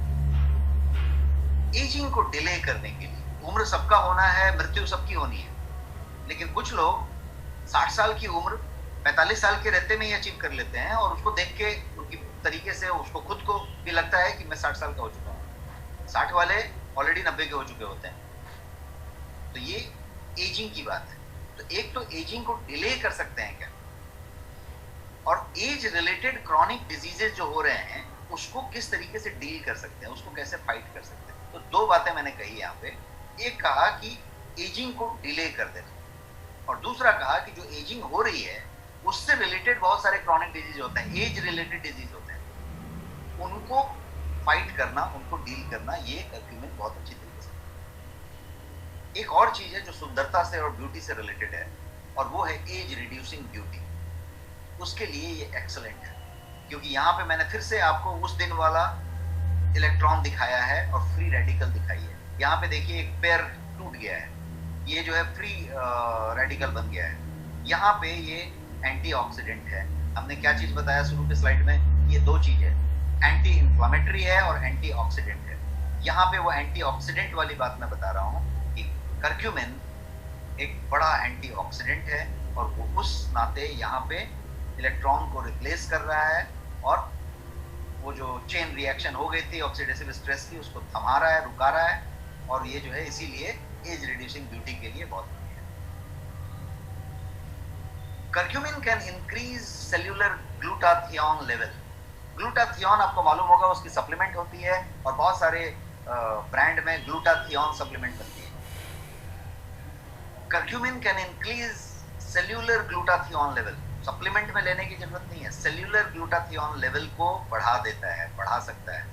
Speaker 1: एजिंग को डिले करने के लिए, उम्र सबका होना है, मृत्यु सबकी होनी है, लेकिन कुछ लोग 60 साल की उम्र 45 साल के रहते में ही अचीव कर लेते हैं, और उसको देख के उनकी तरीके से उसको खुद को भी लगता है कि मैं 60 साल का हो चुका हूँ। 60 वाले ऑलरेडी 90 के हो चुके होते हैं। तो ये एजिंग की बात है। तो एक तो एजिंग को डिले कर सकते हैं क्या, और एज रिलेटेड क्रॉनिक डिजीजेज जो हो रहे हैं उसको किस तरीके से डील कर सकते हैं, उसको कैसे फाइट कर सकते हैं। तो दो बातें मैंने कही यहाँ पे। एक कहा कि एजिंग को डिले कर देना, और दूसरा कहा कि जो एजिंग हो रही है उससे रिलेटेड बहुत सारे क्रॉनिक डिजीज होते हैं, एज रिलेटेड डिजीज होते हैं, उनको फाइट करना, उनको डील करना, ये करक्यूमिन बहुत अच्छी तरीके से। एक और चीज है जो सुंदरता से और ब्यूटी से रिलेटेड है, और वो है एज रिड्यूसिंग ब्यूटी। उसके लिए ये एक्सलेंट है, क्योंकि यहाँ पे मैंने फिर से आपको उस दिन वाला इलेक्ट्रॉन दिखाया है और फ्री रेडिकल दिखाई है। यहाँ पे देखिए एक पेयर टूट गया है, ये जो है फ्री रेडिकल बन गया है। यहाँ पे ये एंटीऑक्सीडेंट है। हमने क्या चीज बताया शुरू के स्लाइड में? ये दो चीज है, एंटी इंफ्लेमेटरी है और एंटीऑक्सीडेंट है। यहाँ पे वो एंटीऑक्सीडेंट वाली बात मैं बता रहा हूँ कि करक्यूमिन एक बड़ा एंटीऑक्सीडेंट है, और वो उस नाते यहाँ पे इलेक्ट्रॉन को रिप्लेस कर रहा है, और वो जो चेन रिएक्शन हो गई थी ऑक्सीडेटिव स्ट्रेस की, उसको थमा रहा है, रुका रहा है, और ये जो है इसीलिए एज रिड्यूसिंग ब्यूटी के लिए बहुत बढ़िया है। Curcumin can increase cellular glutathione level. Glutathione आपको मालूम होगा, उसकी सप्लीमेंट होती है, और बहुत सारे ब्रांड में ग्लूटाथियोन सप्लीमेंट बनती है। Curcumin can increase cellular glutathione level. Supplement में लेने की जरूरत नहीं है, सेल्यूलर ग्लूटाथियोन लेवल को बढ़ा देता है, बढ़ा सकता है।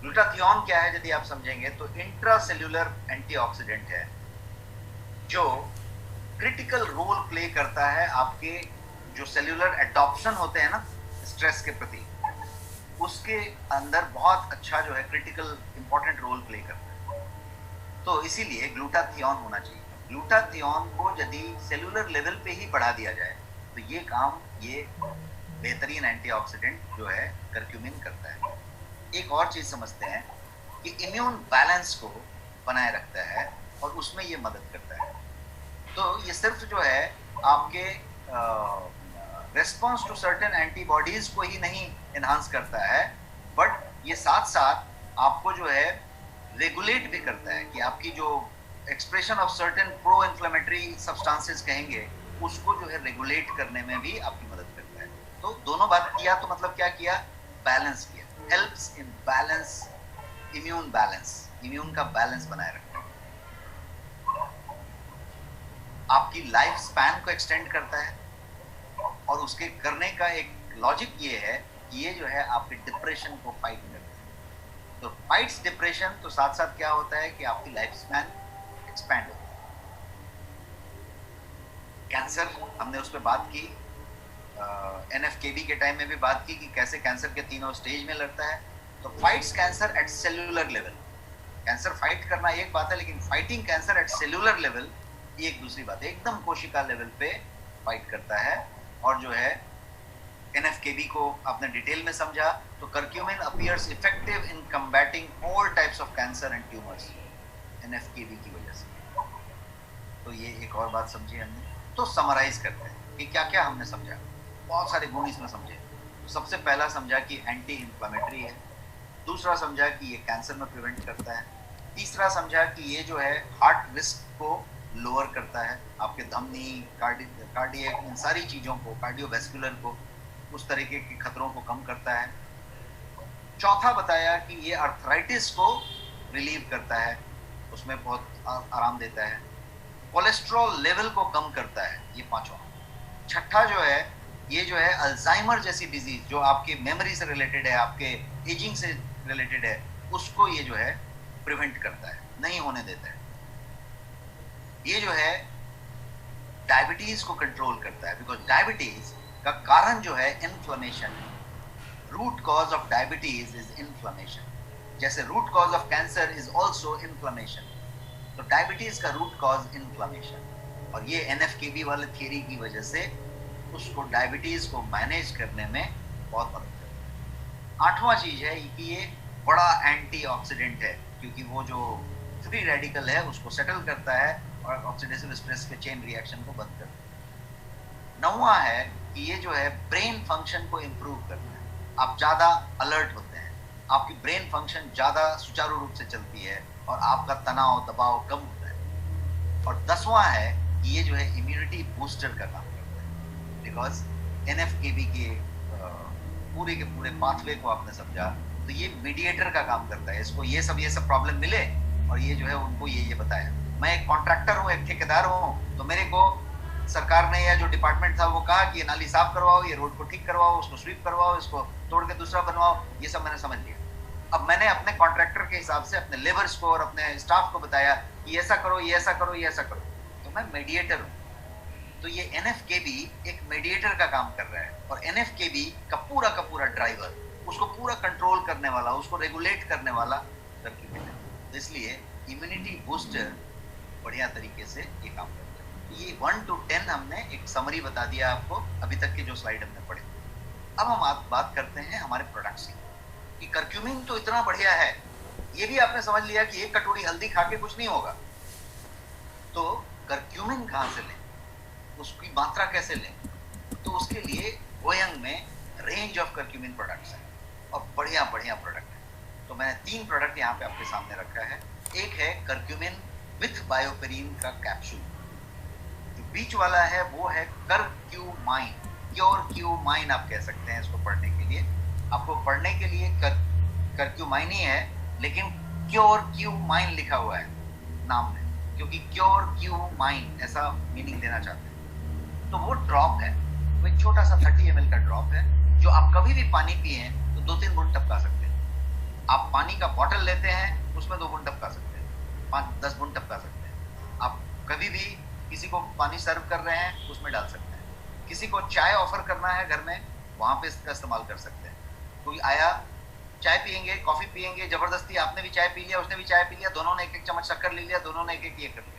Speaker 1: ग्लूटाथियोन क्या है यदि आप समझेंगे तो इंट्रासेल्यूलर एंटीऑक्सीडेंट है, जो क्रिटिकल रोल प्ले करता है आपके जो सेल्यूलर एडॉप्शन होते हैं ना स्ट्रेस के प्रति, उसके अंदर बहुत अच्छा जो है क्रिटिकल इंपॉर्टेंट रोल प्ले करता है। तो इसीलिए ग्लूटाथियोन होना चाहिए। ग्लूटाथियोन को यदि सेल्यूलर लेवल पे ही बढ़ा दिया जाए तो ये काम, ये बेहतरीन एंटीऑक्सीडेंट जो है करक्यूमिन करता है। एक और चीज समझते हैं कि इम्यून बैलेंस को बनाए रखता है और उसमें ये मदद करता है। तो ये सिर्फ जो है आपके रेस्पॉन्स टू सर्टेन एंटीबॉडीज को ही नहीं एनहांस करता है, बट ये साथ साथ आपको जो है रेगुलेट भी करता है कि आपकी जो expression of certain pro inflammatory substances कहेंगे, उसको जो है रेगुलेट करने में भी आपकी मदद करता है। तो दोनों बात किया तो मतलब क्या किया? बैलेंस किया, helps in balance, immune balance. Immune का बैलेंस बनाए रखता है, आपकी लाइफ स्पैन को एक्सटेंड करता है, और उसके करने का एक लॉजिक ये है कि ये जो है आपके डिप्रेशन को फाइट करता है। तो फाइट्स डिप्रेशन, तो साथ साथ क्या होता है कि आपकी लाइफ स्पैन एक्सपैंड होती है। कैंसर, हमने उस पर बात की, NFKB के टाइम में भी बात की कि कैसे कैंसर के तीनों स्टेज में लड़ता है। तो fights cancer at cellular level, cancer fight करना एक बात है, लेकिन fighting cancer at cellular level ये एक दूसरी बात है। एकदम कोशिका लेवल पे फाइट करता है। और जो है NFKB को आपने डिटेल में समझा, तो curcumin appears effective in combating all types of cancer and tumours NFKB की वजह से। तो ये एक और बात समझी हमने। तो समराइज करते हैं कि क्या क्या हमने समझा, बहुत सारे गुण इसमें समझे। तो सबसे पहला समझा कि एंटी इंफ्लेमेटरी है, दूसरा समझा कि ये कैंसर में प्रिवेंट करता है, तीसरा समझा कि ये जो है हार्ट रिस्क को लोअर करता है, आपके धमनी, कार्डियक, इन सारी चीज़ों को, कार्डियोवैस्कुलर को, उस तरीके के खतरों को कम करता है। चौथा बताया कि ये आर्थराइटिस को रिलीव करता है, उसमें बहुत आराम देता है। कोलेस्ट्रॉल लेवल को कम करता है, ये पांचवा। छठा जो है, ये जो है अल्जाइमर जैसी डिजीज जो आपकी मेमोरी से रिलेटेड है, आपके एजिंग से रिलेटेड है, उसको ये जो है प्रिवेंट करता है, नहीं होने देता है। ये जो है डायबिटीज को कंट्रोल करता है, बिकॉज डायबिटीज का कारण जो है इन्फ्लेमेशन है। Root cause of diabetes is inflammation, जैसे root cause of cancer is also inflammation. तो डायबिटीज का रूट कॉज इन्फ्लेमेशन, और ये NFKB वाले थियरी की वजह से उसको, डायबिटीज को मैनेज करने में बहुत मदद करता है। आठवां चीज है कि ये बड़ा एंटीऑक्सीडेंट है, क्योंकि वो जो फ्री रेडिकल है उसको सेटल करता है और ऑक्सीडेटिव स्ट्रेस के चेन रिएक्शन को बंद करता है। नौवां है कि ये जो है ब्रेन फंक्शन को इम्प्रूव करता है, आप ज्यादा अलर्ट होते हैं, आपकी ब्रेन फंक्शन ज्यादा सुचारू रूप से चलती है, और आपका तनाव दबाव कम होता है। और 10वां है कि ये जो है इम्यूनिटी बूस्टर का काम करता है, बिकॉज NFKB के पूरे के पूरे पाथवे को आपने समझा, तो ये मीडिएटर का काम करता है। इसको ये सब प्रॉब्लम मिले, और ये जो है उनको ये बताया। मैं एक कॉन्ट्रैक्टर हूँ, एक ठेकेदार हूँ, तो मेरे को सरकार ने या जो डिपार्टमेंट था वो कहा कि ये नाली साफ करवाओ, ये रोड को ठीक करवाओ, उसको स्वीप करवाओ, इसको तोड़ के दूसरा बनवाओ, ये सब मैंने समझ लिया। अब मैंने अपने कॉन्ट्रैक्टर के हिसाब से अपने लेबर्स को और अपने स्टाफ को बताया कि ऐसा करो, ये ऐसा करो, ये ऐसा करो। तो मैं मीडिएटर हूँ। तो ये NFKB एक मीडिएटर का काम कर रहा है, और NFKB का पूरा ड्राइवर, उसको पूरा कंट्रोल करने वाला, उसको रेगुलेट करने वाला करक्यूमिन है। तो इसलिए इम्यूनिटी बूस्टर बढ़िया तरीके से ये काम करता है। ये 1 to 10 हमने एक समरी बता दिया आपको, अभी तक के जो स्लाइड हमने पढ़े। अब हम बात करते हैं हमारे प्रोडक्ट्स की, कि करक्यूमिन तो इतना बढ़िया है, ये भी आपने समझ लिया कि एक कटोरी हल्दी खा के कुछ नहीं होगा। तो करक्यूमिन कहाँ से लें, उसकी मात्रा कैसे लें? तो उसके लिए गोयंग में रेंज ऑफ करक्यूमिन प्रोडक्ट्स हैं, और बढ़िया प्रोडक्ट है। तो मैंने 3 प्रोडक्ट यहाँ पे आपके सामने रखा है। एक है करक्यूमिन विथ बायोपेरिन का कैप्सूल, जो बीच वाला है वो है करक्यूमाइन, क्योरक्यूमाइन आप कह सकते हैं इसको पढ़ने के लिए। आपको पढ़ने के लिए करक्यूमाइन ही है, लेकिन क्योरक्यूमाइन लिखा हुआ है नाम में, क्योंकि क्योरक्यूमाइन ऐसा मीनिंग देना चाहते हैं। तो वो ड्रॉप है, वो एक छोटा सा 30 ml का ड्रॉप है, जो आप कभी भी पानी पिए तो 2-3 बूंद टपका सकते हैं। आप पानी का बॉटल लेते हैं, उसमें 2 बूंद टपका सकते हैं, 5-10 बूंद टपका सकते हैं। आप कभी भी किसी को पानी सर्व कर रहे हैं, उसमें डाल सकते हैं। किसी को चाय ऑफर करना है घर में, वहां पे इसका इस्तेमाल कर सकते हैं। कोई आया, चाय पियेंगे, कॉफी पियेंगे, जबरदस्ती आपने भी चाय पी लिया, उसने भी चाय पी लिया, दोनों ने 1-1 चम्मच शक्कर ले लिया, दोनों ने 1-1 ये कर लिया।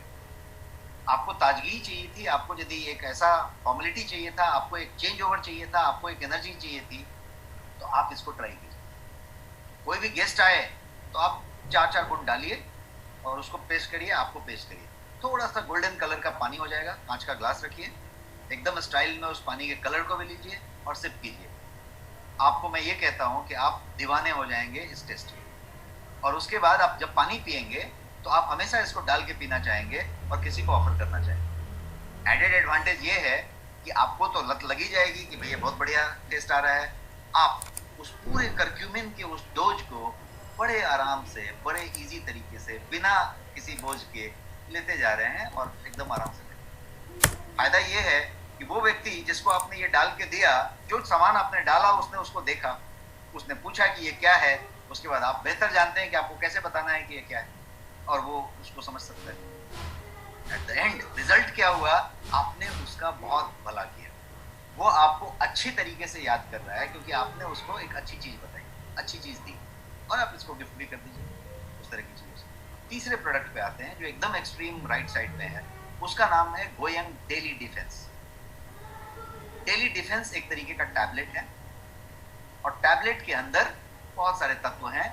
Speaker 1: आपको ताजगी चाहिए थी, आपको यदि एक ऐसा फॉर्मेलिटी चाहिए था, आपको एक चेंज ओवर चाहिए था, आपको एक एनर्जी चाहिए थी, तो आप इसको ट्राई कीजिए। कोई भी गेस्ट आए तो आप 4-4 गुण डालिए और उसको पेस्ट करिए, आपको पेस्ट करिए। थोड़ा सा गोल्डन कलर का पानी हो जाएगा, कांच का ग्लास रखिए, एकदम स्टाइल में उस पानी के कलर को भी लीजिए और सिप कीजिए। आपको मैं ये कहता हूँ कि आप दीवाने हो जाएंगे इस टेस्ट के। और उसके बाद आप जब पानी पियेंगे तो आप हमेशा इसको डाल के पीना चाहेंगे और किसी को ऑफर करना चाहेंगे। एडेड एडवांटेज ये है कि आपको तो लत लगी जाएगी कि भैया बहुत बढ़िया टेस्ट आ रहा है। आप उस पूरे करक्यूमिन के उस डोज को बड़े आराम से, बड़े इजी तरीके से, बिना किसी बोझ के लेते जा रहे हैं और एकदम आराम से लेते हैं। फायदा ये है कि वो व्यक्ति जिसको आपने ये डाल के दिया, जो सामान आपने डाला उसने उसको देखा, उसने पूछा कि ये क्या है, उसके बाद आप बेहतर जानते हैं कि आपको कैसे बताना है कि ये क्या है, और वो उसको समझ सकता है। एट द एंड रिजल्ट क्या हुआ, आपने उसका बहुत भला किया, वो आपको अच्छी तरीके से याद कर रहा है क्योंकि आपने उसको एक अच्छी चीज बताई, अच्छी चीज दी, और आप इसको गिफ्ट भी कर दीजिए उस तरह की चीजों से। तीसरे प्रोडक्ट पे आते हैं जो एकदम एक्सट्रीम राइट साइड पे है, उसका नाम है going daily defence. Daily defence एक तरीके का टैबलेट है, और टैबलेट के अंदर बहुत सारे तत्व हैं।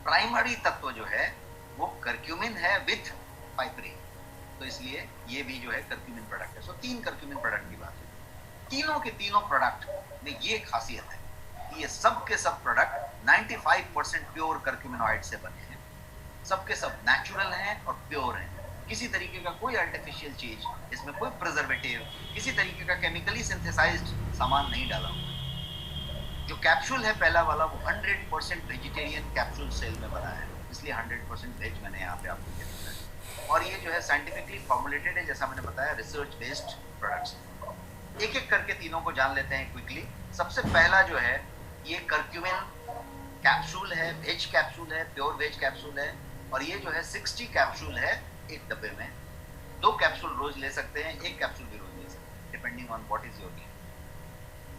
Speaker 1: प्राइमरी तत्व जो है वो करक्यूमिन है विथ पाइपरीन, तो इसलिए ये भी जो है करक्यूमिन प्रोडक्ट है। सो 3 करक्यूमिन प्रोडक्ट की बात है। तीनों के तीनों प्रोडक्ट में ये खासियत है कि ये सब के सब प्रोडक्ट 95% प्योर करक्यूमिनॉइड से बने हैं, सब के सब नेचुरल हैं और प्योर हैं। किसी तरीके का कोई आर्टिफिशियल चीज, इसमें कोई प्रिजर्वेटिव, किसी तरीके का केमिकली सिंथेसाइज्ड सामान नहीं डाला हुआ। जो कैप्सूल है पहला वाला, वो 100% वेजिटेरियन कैप्सूल सेल में बना है, इसलिए 100% वेज मैंने यहाँ पे आपको कह दिया है। और ये जो है साइंटिफिकली फॉर्मुलेटेड है, जैसा मैंने बताया, रिसर्च बेस्ड प्रोडक्ट्स। एक एक करके तीनों को जान लेते हैं क्विकली। सबसे पहला जो है ये करक्यूमिन कैप्सूल है, वेज कैप्सूल है, प्योर वेज कैप्सूल है, और ये जो है 60 कैप्सूल है एक डब्बे में। 2 कैप्सूल रोज ले सकते हैं, 1 कैप्सूल भी रोज ले सकते हैं, depending on what is your need.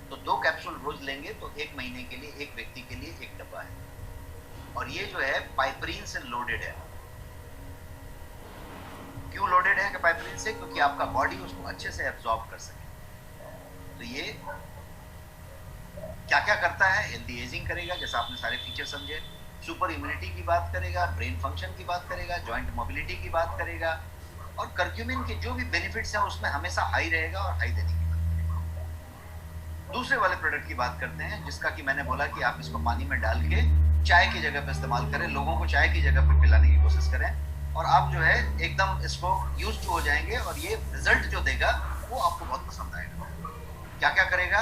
Speaker 1: तो 2 कैप्सूल रोज लेंगे तो 1 महीने के लिए एक व्यक्ति के लिए 1 डब्बा है। और ये जो है पाइपरीन से लोडेड है। क्यों लोडेड है कि पाइपरीन से? क्योंकि आपका बॉडी उसको अच्छे से एब्जॉर्ब कर सके। तो ये क्या क्या करता है? हेल्दी एजिंग करेगा, जैसा आपने सारे फीचर समझे। सुपर इम्यूनिटी की बात करेगा, ब्रेन फंक्शन की बात करेगा, जॉइंट मोबिलिटी की बात करेगा, और करक्यूमिन के जो भी बेनिफिट्स हैं उसमें हमेशा हाई रहेगा और हाई देने की बात करेगा। दूसरे वाले प्रोडक्ट की बात करते हैं, जिसका कि मैंने बोला कि आप इसको पानी में डाल के चाय की जगह पे इस्तेमाल करें, लोगों को चाय की जगह पे पिलाने की कोशिश करें, और आप जो है एकदम इसको यूज टू हो जाएंगे, और ये रिजल्ट जो देगा वो आपको बहुत पसंद आएगा। क्या क्या करेगा?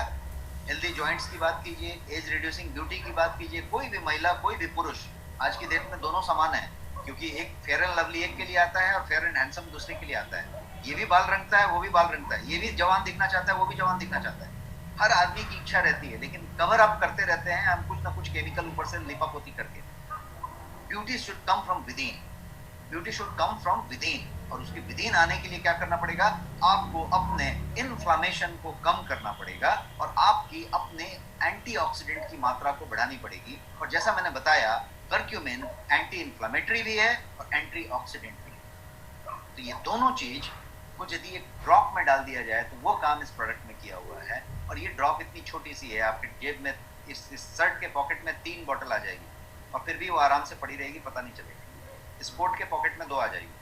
Speaker 1: हेल्दी जॉइंट्स की बात कीजिए, एज रिड्यूसिंग ब्यूटी की बात कीजिए। कोई भी महिला, कोई भी पुरुष, आज की डेट में दोनों समान है, क्योंकि एक फेयर एंड लवली एक के लिए आता है और फेयर एंड हैंडसम दूसरे के लिए आता है। ये भी बाल रंगता है, वो भी बाल रंगता है, ये भी जवान दिखना चाहता है, वो भी जवान दिखना चाहता है। हर आदमी की इच्छा रहती है, लेकिन कवर अप करते रहते हैं हम कुछ ना कुछ केमिकल ऊपर से लिपापोती करके। Beauty should come from within, beauty should come from within, और उसके विदिन आने के लिए क्या करना पड़ेगा? आपको अपने इन्फ्लामेशन को कम करना पड़ेगा, और आपकी अपने एंटीऑक्सीडेंट की मात्रा को बढ़ानी पड़ेगी। और जैसा मैंने बताया, करक्यूमिन एंटी इन्फ्लामेटरी भी है और एंटी ऑक्सीडेंट भी है। तो ये दोनों चीज को यदि एक ड्रॉप में डाल दिया जाए तो वो काम इस प्रोडक्ट में किया हुआ है। और ये ड्रॉप इतनी छोटी सी है, आपके जेब में, इस शर्ट के पॉकेट में 3 बॉटल आ जाएगी, और फिर भी वो आराम से पड़ी रहेगी, पता नहीं चलेगा। इस कोट के पॉकेट में 2 आ जाएगी,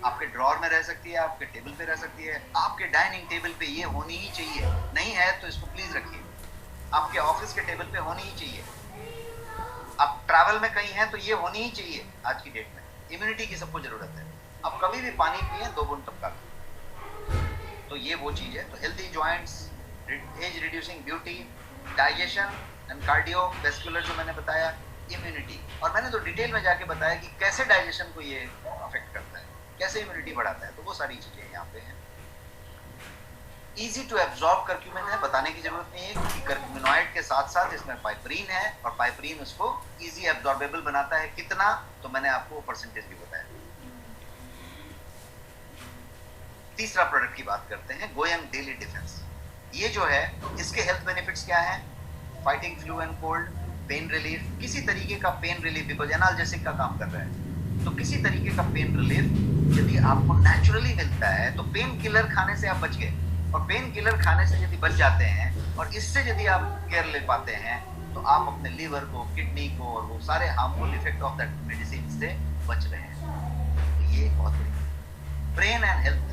Speaker 1: आपके ड्रॉर में रह सकती है, आपके टेबल पे रह सकती है, आपके डाइनिंग टेबल पे ये होनी ही चाहिए। नहीं है तो इसको प्लीज रखिए, आपके ऑफिस के टेबल पे होनी ही चाहिए। आप ट्रैवल में कहीं हैं तो ये होनी ही चाहिए आज की डेट में। इम्यूनिटी की सबको जरूरत है। आप कभी भी पानी पिए 2 बूंद टपका, तो ये वो चीज है। तो healthy joints, age reducing beauty, digestion and cardiovascular जो मैंने बताया, इम्यूनिटी, और मैंने तो डिटेल में जाके बताया कि कैसे डाइजेशन को ये अफेक्ट करता है, कैसे इम्यूनिटी बढ़ाता है। तो वो सारी चीजें यहाँ पे हैं। इजी टू एब्जॉर्ब करक्यूमिन है, बताने की जरूरत नहीं है, क्योंकि करक्यूमिनॉइड के साथ साथ इसमें पाइपरीन है, और पाइपरीन उसको इजी एब्जॉर्बेबल बनाता है। कितना? तो मैंने आपको परसेंटेज भी बताया। तीसरा प्रोडक्ट की बात करते हैं, गोयंग डेली डिफेंस। ये जो है, इसके हेल्थ बेनिफिट्स क्या है? Fighting flu and cold, pain relief, किसी तरीके का पेन रिलीफ, बिकॉज एनाल्जेसिक का काम कर रहा है, तो किसी तरीके का पेन रिलीफ यदि आपको नेचुरली मिलता है तो पेन किलर खाने से आप बच गए। और पेन किलर खाने से यदि बच जाते हैं और इससे यदि आप केयर ले पाते हैं, तो आप अपने लीवर को, किडनी को, और वो सारे harmful effect of that medicine से बच रहे हैं। तो ये बहुत बड़ी brain and health,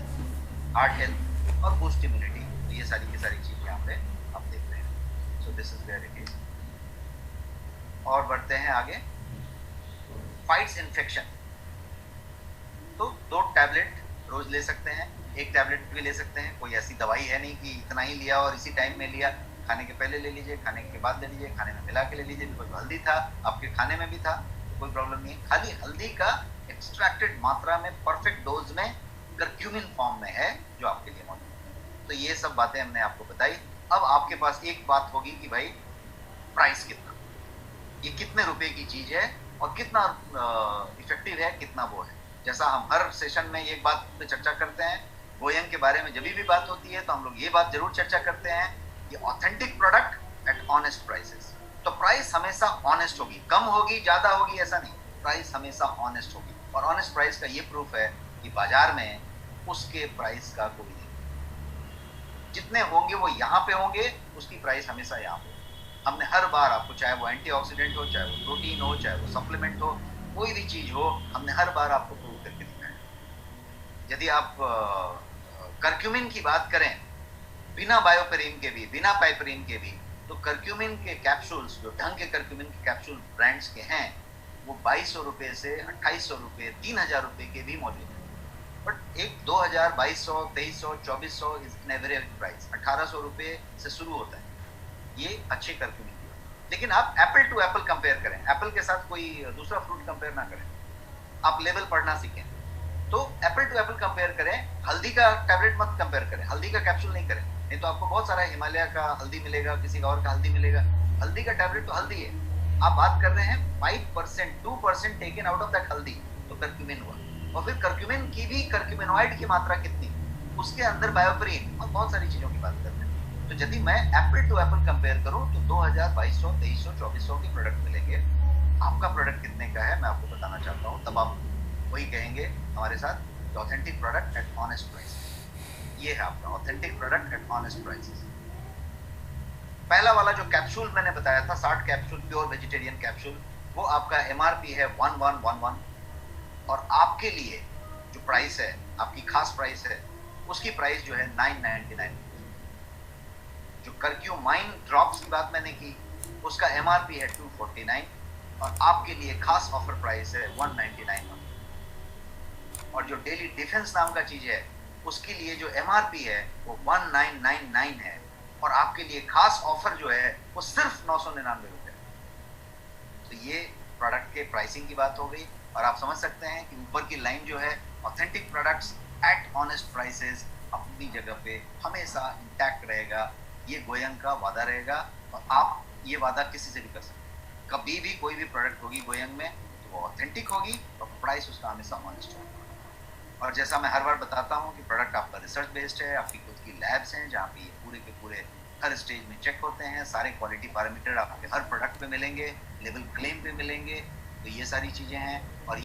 Speaker 1: heart health और बूस्ट इम्यूनिटी, तो ये सारी की सारी चीज यहाँ पे आप देख रहे हैं। So this is where it is. और बढ़ते हैं आगे। फाइट्स इन्फेक्शन, तो 2 टैबलेट रोज ले सकते हैं, 1 टैबलेट भी ले सकते हैं। कोई ऐसी दवाई है नहीं कि इतना ही लिया और इसी टाइम में लिया। खाने के पहले ले लीजिए, खाने के बाद ले लीजिए, खाने में मिला के ले लीजिए, बिकॉज हल्दी था, आपके खाने में भी था। कोई प्रॉब्लम नहीं है। खाली हल्दी का एक्सट्रैक्टेड मात्रा में परफेक्ट डोज में करक्यूमिन फॉर्म में है जो आपके लिए मौजूद है। तो ये सब बातें हमने आपको बताई। अब आपके पास एक बात होगी कि भाई प्राइस कितना, ये कितने रुपए की चीज है और कितना इफेक्टिव है, कितना वो है। जैसा हम हर सेशन में एक बात पे चर्चा करते हैं, गोयंग के बारे में जब भी बात होती है तो हम लोग ये बात जरूर चर्चा करते हैं कि authentic product at honest prices. तो प्राइस हमेशा ऑनेस्ट होगी, कम होगी ज्यादा होगी ऐसा नहीं, प्राइस हमेशा ऑनेस्ट होगी। और ऑनेस्ट प्राइस का ये प्रूफ है कि बाजार में उसके प्राइस का कोई नहीं, जितने होंगे वो यहाँ पे होंगे, उसकी प्राइस हमेशा यहाँ पे। हमने हर बार आपको, चाहे वो एंटीऑक्सीडेंट हो, चाहे वो प्रोटीन हो, चाहे वो सप्लीमेंट हो, कोई भी चीज हो, हमने हर बार आपको प्रूव करके दिखाया। यदि आप करक्यूमिन की बात करें, बिना बायोपेरिन के भी, बिना पाइपरीन के भी, तो करक्यूमिन के कैप्सूल्स, जो ढंग के करक्यूमिन के कैप्सूल ब्रांड्स के हैं, वो 2200 रुपए से 2800 रुपए, 3000 रुपए के भी मौजूद है। बट एक 2000, 2200, 2300, 2400 इज एन एवरेज प्राइस। 1800 रुपए से शुरू होता है ये अच्छे करक्यूमिन की। लेकिन आप एप्पल टू एप्पल कंपेयर करें, एप्पल के साथ कोई दूसरा फ्रूट कंपेयर ना करें, आप लेवल पढ़ना सीखें। तो एप्पल टू एप्पल कंपेयर करें, हल्दी का टैबलेट मत कंपेयर करें, हल्दी का कैप्सूल नहीं करें, नहीं तो आपको बहुत सारा हिमालय का हल्दी मिलेगा, किसी का और का हल्दी मिलेगा। हल्दी का टैबलेट तो हल्दी है। आप बात कर रहे हैं 5%, 2% टेकन आउट ऑफ दैट हल्दी, तो करक्यूमिन हुआ। और फिर करक्यूमिन की भी, करक्यूमिनॉइड की मात्रा कितनी, उसके अंदर बायोपेरिन और बहुत सारी चीजों की बात करते हैं। तो यदि मैं एप्पल टू एप्पल कंपेयर करूं तो 2000, 2200, 2300, 2400 के प्रोडक्ट मिलेंगे। आपका प्रोडक्ट कितने का है मैं आपको बताना चाहता हूं, तब आप वही कहेंगे हमारे साथ, authentic product at honest price. ये है आपका authentic product at honest prices. पहला वाला जो कैप्सूल मैंने बताया था, 60 कैप्सूल प्योर वेजिटेरियन कैप्सूल, वो आपका एमआरपी है 1111, और आपके लिए जो प्राइस है, आपकी खास प्राइस है, उसकी प्राइस जो है 999। जो करक्यूमाइन ड्रॉप्स की बात मैंने की, उसका एमआरपी है 249, और आपके लिए खास ऑफर प्राइस है 199। और जो डेली डिफेंस नाम का चीज है, उसके लिए जो एमआरपी है वो 1999 है, और आपके लिए खास ऑफर जो है वो सिर्फ 999 रुपए। तो ये प्रोडक्ट के प्राइसिंग की बात हो गई, और आप समझ सकते हैं कि ऊपर की लाइन जो है, authentic products at honest prices, अपनी जगह पे हमेशा इंटैक्ट रहेगा। ये गोयंग का वादा रहेगा, और आप ये वादा किसी से भी कर सकते हैं। कभी भी कोई भी प्रोडक्ट होगी गोयंग में तो वो ऑथेंटिक होगी, और प्राइस उसका हमेशा ऑनेस्ट होगा। और जैसा मैं हर बार बताता हूँ कि प्रोडक्ट आपका रिसर्च बेस्ड है, आपकी खुद की लैब्स हैं जहाँ पे ये पूरे के पूरे हर स्टेज में चेक होते हैं, सारे क्वालिटी पैरामीटर आपके हर प्रोडक्ट पे मिलेंगे, लेवल क्लेम पे मिलेंगे। तो ये सारी चीजें हैं। और